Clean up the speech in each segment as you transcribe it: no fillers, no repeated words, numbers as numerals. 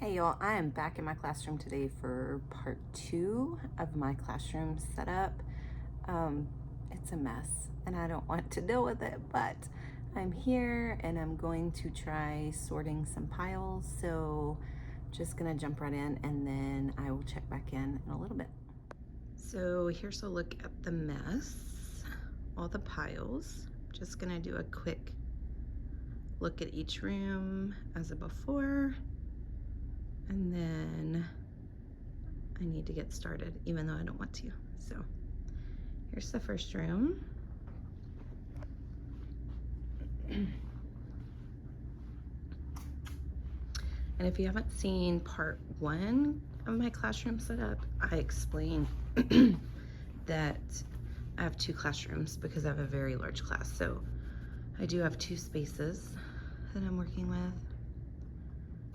Hey y'all, I am back in my classroom today for part 2 of my classroom setup. It's a mess and I don't want to deal with it, but I'm here and I'm going to try sorting some piles. So just gonna jump right in and then I will check back in a little bit. So here's a look at the mess, all the piles. Just gonna do a quick look at each room as a before. And then I need to get started, even though I don't want to. So here's the first room. And if you haven't seen part 1 of my classroom setup, I explain that I have 2 classrooms because I have a very large class. So I do have 2 spaces that I'm working with.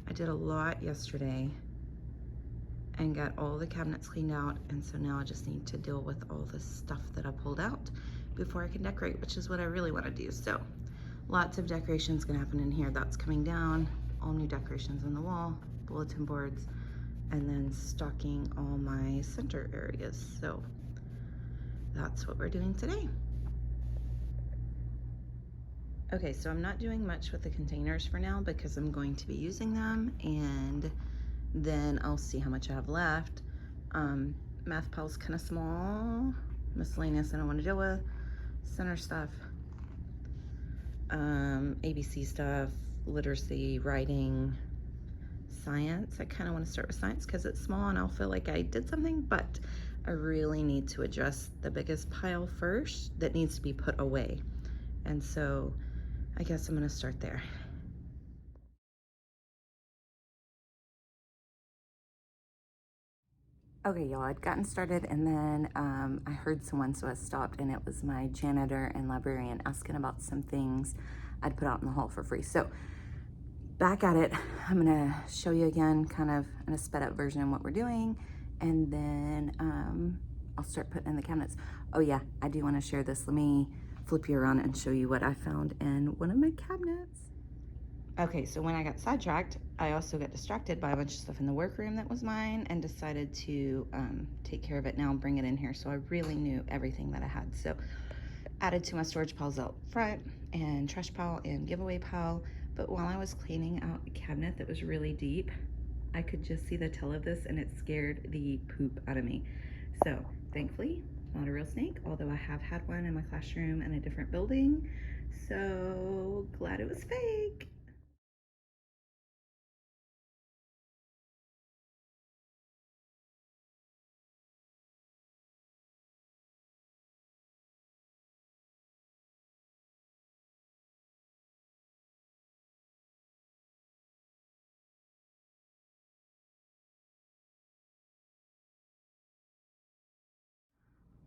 I did a lot yesterday and got all the cabinets cleaned out, and so now I just need to deal with all the stuff that I pulled out before I can decorate, which is what I really want to do. So lots of decorations gonna happen in here. That's coming down, all new decorations on the wall, bulletin boards, and then stocking all my center areas. So that's what we're doing today. Okay, so I'm not doing much with the containers for now because I'm going to be using them, and then I'll see how much I have left. Math pile's kind of small. Miscellaneous I don't want to deal with. Center stuff, ABC stuff, literacy, writing, science. I kind of want to start with science because it's small and I'll feel like I did something, but I really need to address the biggest pile first that needs to be put away. And so I guess I'm going to start there. Okay, y'all, I'd gotten started and then I heard someone, so I stopped, and it was my janitor and librarian asking about some things I'd put out in the hall for free. So back at it, I'm gonna show you again kind of in a sped up version what we're doing, and then I'll start putting in the cabinets. Oh yeah, I do want to share this. Let me flip you around and show you what I found in one of my cabinets. Okay, so when I got sidetracked, I also got distracted by a bunch of stuff in the workroom that was mine and decided to take care of it now and bring it in here. So I really knew everything that I had. So added to my storage piles out front, and trash pile and giveaway pile. But while I was cleaning out a cabinet that was really deep, I could just see the tail of this and it scared the poop out of me. So thankfully, not a real snake, although I have had one in my classroom in a different building. So glad it was fake.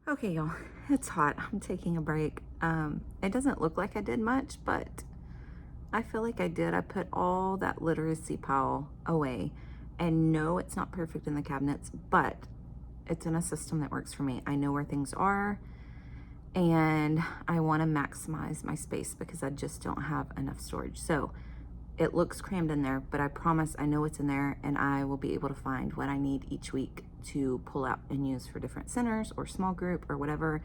Okay, y'all, it's hot. I'm taking a break. It doesn't look like I did much, but I feel like I did. I put all that literacy pile away, and no, it's not perfect in the cabinets, but it's in a system that works for me. I know where things are, and I want to maximize my space because I just don't have enough storage. So it looks crammed in there, but I promise I know what's in there, and I will be able to find what I need each week to pull out and use for different centers or small group or whatever.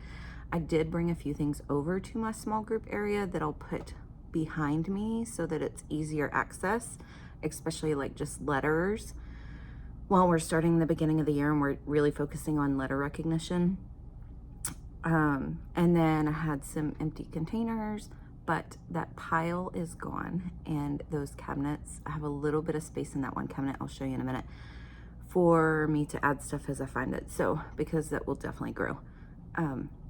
I did bring a few things over to my small group area that I'll put behind me so that it's easier access, especially like just letters. While we're starting the beginning of the year and we're really focusing on letter recognition. And then I had some empty containers, but that pile is gone, and those cabinets, I have a little bit of space in that one cabinet, I'll show you in a minute, for me to add stuff as I find it. So because that will definitely grow.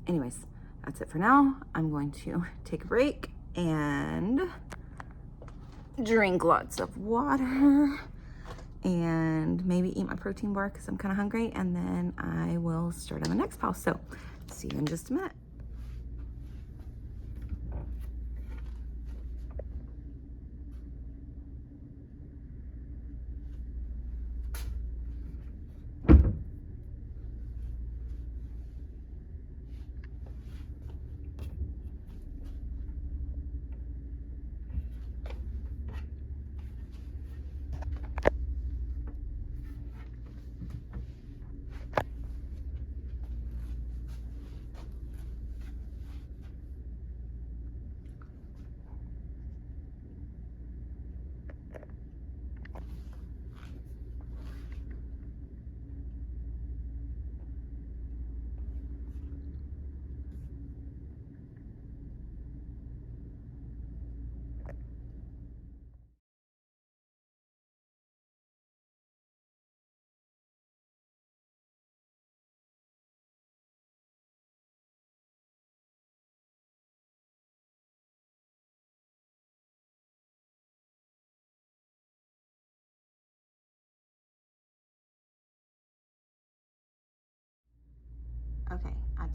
Anyways, that's it for now. I'm going to take a break and drink lots of water and maybe eat my protein bar because I'm kind of hungry, and then I will start on the next pile. So see you in just a minute.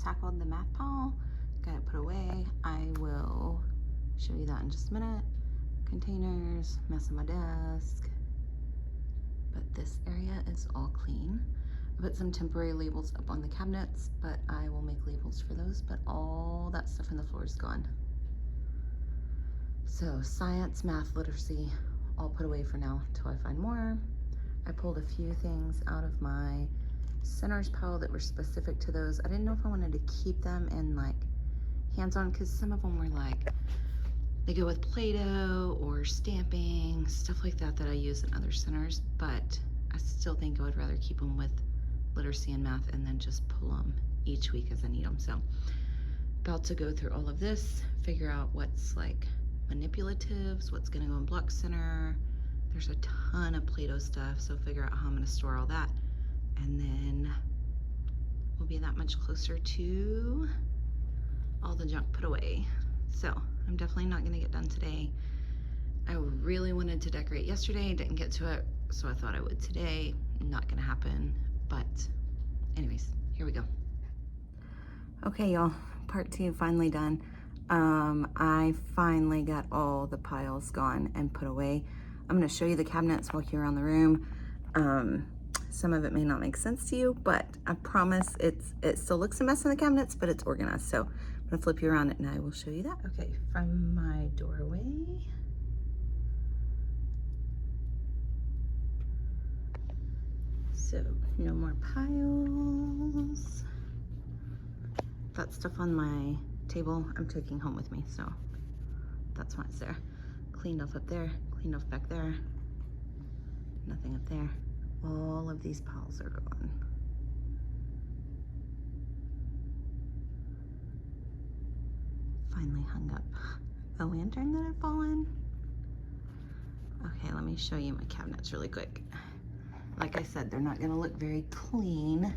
tackled the math pile, got it put away. I will show you that in just a minute. Containers, mess on my desk, but this area is all clean. I put some temporary labels up on the cabinets, but I will make labels for those, but all that stuff on the floor is gone. So science, math, literacy, all put away for now until I find more. I pulled a few things out of my centers pile that were specific to those. I didn't know if I wanted to keep them in like hands-on, because some of them were like, they go with Play-Doh or stamping, stuff like that that I use in other centers, but I still think I would rather keep them with literacy and math and then just pull them each week as I need them. So about to go through all of this, figure out what's like manipulatives, what's gonna go in block center. There's a ton of Play-Doh stuff, so figure out how I'm gonna store all that, and then we'll be that much closer to all the junk put away. So I'm definitely not gonna get done today. I really wanted to decorate yesterday, didn't get to it, so I thought I would today. Not gonna happen, but anyways, here we go. Okay, y'all, part 2 finally done. I finally got all the piles gone and put away. I'm gonna show you the cabinets, walk you around the room. Some of it may not make sense to you, but I promise it still looks a mess in the cabinets, but it's organized. So I'm gonna flip you around and I will show you that. Okay, from my doorway. So no more piles. That stuff on my table I'm taking home with me, so that's why it's there. Cleaned off up there, cleaned off back there. Nothing up there. All of these piles are gone. Finally hung up a lantern that had fallen. Okay, let me show you my cabinets really quick. Like I said, they're not gonna look very clean,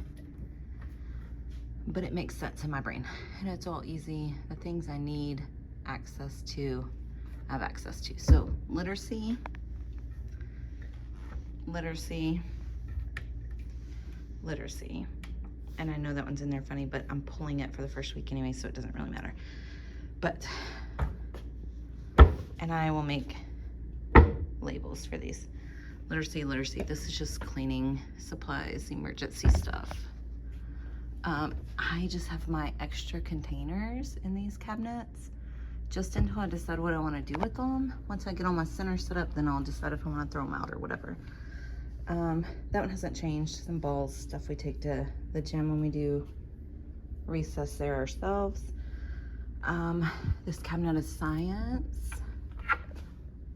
but it makes sense in my brain. And it's all easy. The things I need access to, I have access to. So literacy, literacy, literacy. And I know that one's in there funny, but I'm pulling it for the first week anyway, so it doesn't really matter. But, and I will make labels for these. Literacy, literacy. This is just cleaning supplies, emergency stuff. I just have my extra containers in these cabinets just until I decide what I want to do with them. Once I get all my centers set up, then I'll decide if I want to throw them out or whatever. That one hasn't changed. Some balls, stuff we take to the gym when we do recess there ourselves. This cabinet is science. I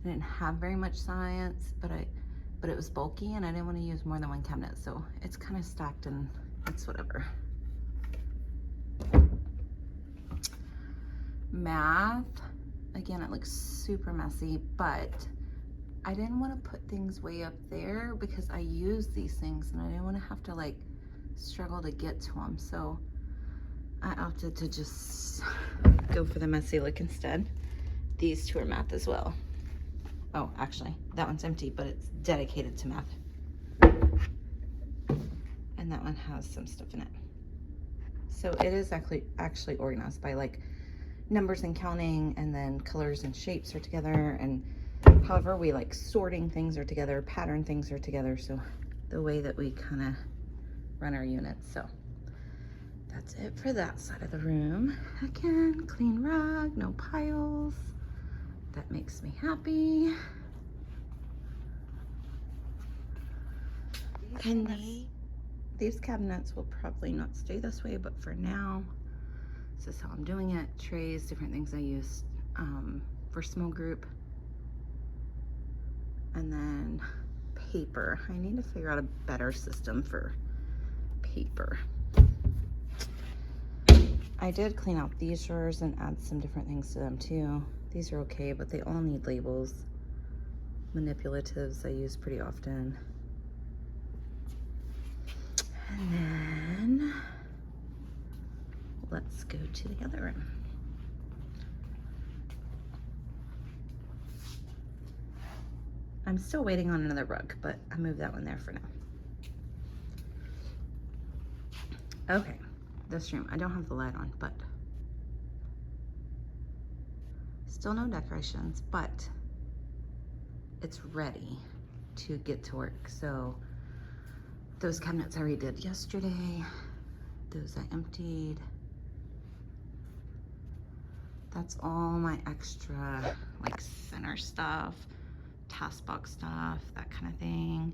didn't have very much science, but it was bulky and I didn't want to use more than one cabinet, so it's kind of stacked and it's whatever. Math, again, it looks super messy, but I didn't want to put things way up there because I use these things and I didn't want to have to like struggle to get to them, so I opted to just go for the messy look instead. These two are math as well. Oh, actually, that one's empty, but it's dedicated to math. And that one has some stuff in it. So it is actually organized by like numbers and counting, and then colors and shapes are together, and however we like sorting things are together, pattern things are together. So the way that we kind of run our units. So that's it for that side of the room. Again, clean rug, no piles. That makes me happy. And these cabinets will probably not stay this way, but for now, this is how I'm doing it. Trays, different things I use for small group. And then paper. I need to figure out a better system for paper. I did clean out these drawers and add some different things to them too. These are okay, but they all need labels. Manipulatives I use pretty often. And then let's go to the other room. I'm still waiting on another rug, but I moved that one there for now. Okay, this room. I don't have the light on, but still no decorations, but it's ready to get to work. So those cabinets I redid yesterday, those I emptied. That's all my extra like center stuff, task box stuff, that kind of thing.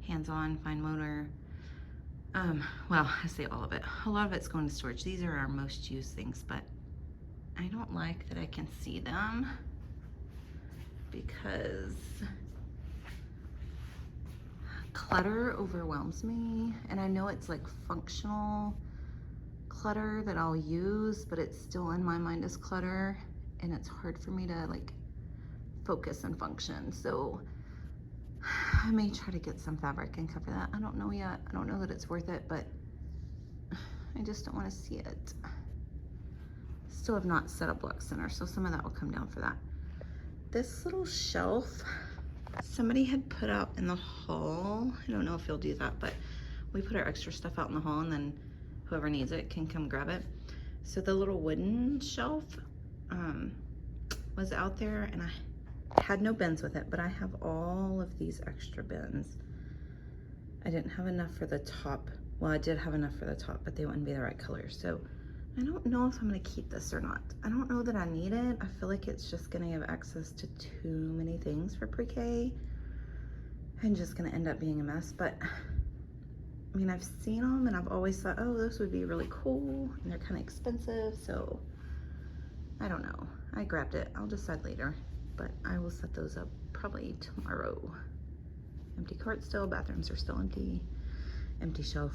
Hands-on, fine motor. Well, I say all of it. A lot of it's going to storage. These are our most used things, but I don't like that I can see them because clutter overwhelms me. And I know it's like functional clutter that I'll use, but it's still in my mind as clutter, and it's hard for me to like focus and function. So I may try to get some fabric and cover that. I don't know yet. I don't know that it's worth it, but I just don't want to see it. Still have not set up Block Center, so some of that will come down for that. This little shelf somebody had put out in the hall. I don't know if you'll do that, but we put our extra stuff out in the hall, and then whoever needs it can come grab it. So the little wooden shelf was out there, and I had no bins with it, but I have all of these extra bins. I didn't have enough for the top. Well, I did have enough for the top, but they wouldn't be the right color. So I don't know if I'm gonna keep this or not. I don't know that I need it. I feel like it's just gonna give access to too many things for pre-K and just gonna end up being a mess. But I mean, I've seen them and I've always thought, oh, those would be really cool, and they're kind of expensive. So I don't know. I grabbed it. I'll decide later, but I will set those up probably tomorrow. Empty cart still, bathrooms are still empty. Empty shelf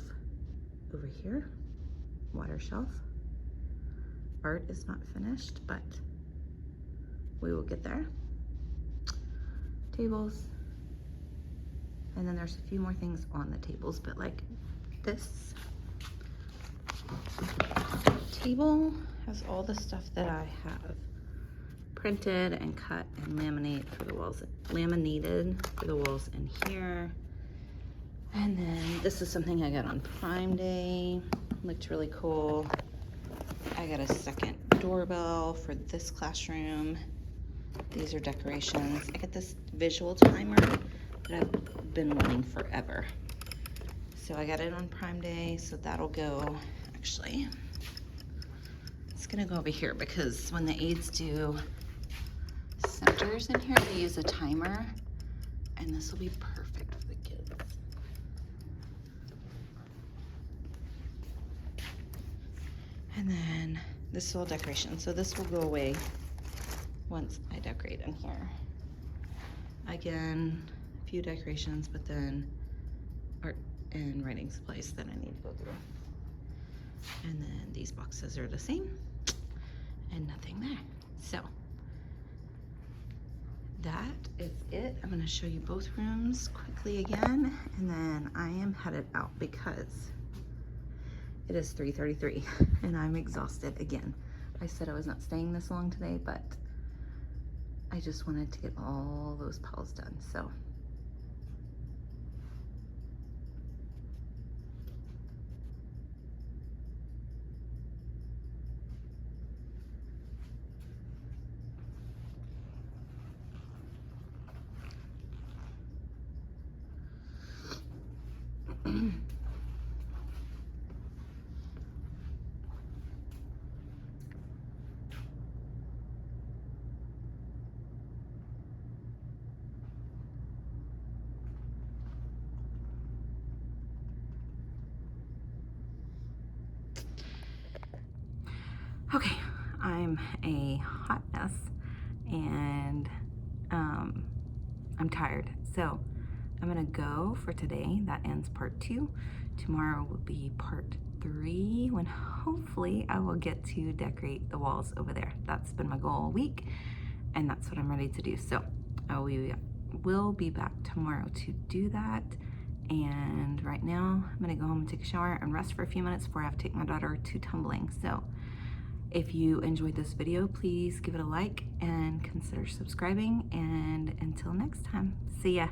over here, water shelf. Art is not finished, but we will get there. Tables. And then there's a few more things on the tables, but like this table has all the stuff that I have printed and cut and laminated for the walls in here. And then this is something I got on Prime Day. Looked really cool. I got a second doorbell for this classroom. These are decorations. I got this visual timer that I've been wanting forever. So I got it on Prime Day, so that'll go, actually, it's gonna go over here because when the aides do centers in here, they use a timer, and this will be perfect for the kids. And then this little decoration. So this will go away once I decorate in here. Again, a few decorations, but then art and writing supplies that I need to go through. And then these boxes are the same and nothing there. So that is it. I'm gonna show you both rooms quickly again, and then I am headed out because it is 3:33 and I'm exhausted again. I said I was not staying this long today, but I just wanted to get all those piles done. So okay, I'm a hot mess and I'm tired. So I'm gonna go for today. That ends part 2. Tomorrow will be part 3 when hopefully I will get to decorate the walls over there. That's been my goal all week, and that's what I'm ready to do. So I will be back tomorrow to do that. And right now I'm gonna go home and take a shower and rest for a few minutes before I have to take my daughter to tumbling. So if you enjoyed this video, please give it a like and consider subscribing. And until next time, see ya.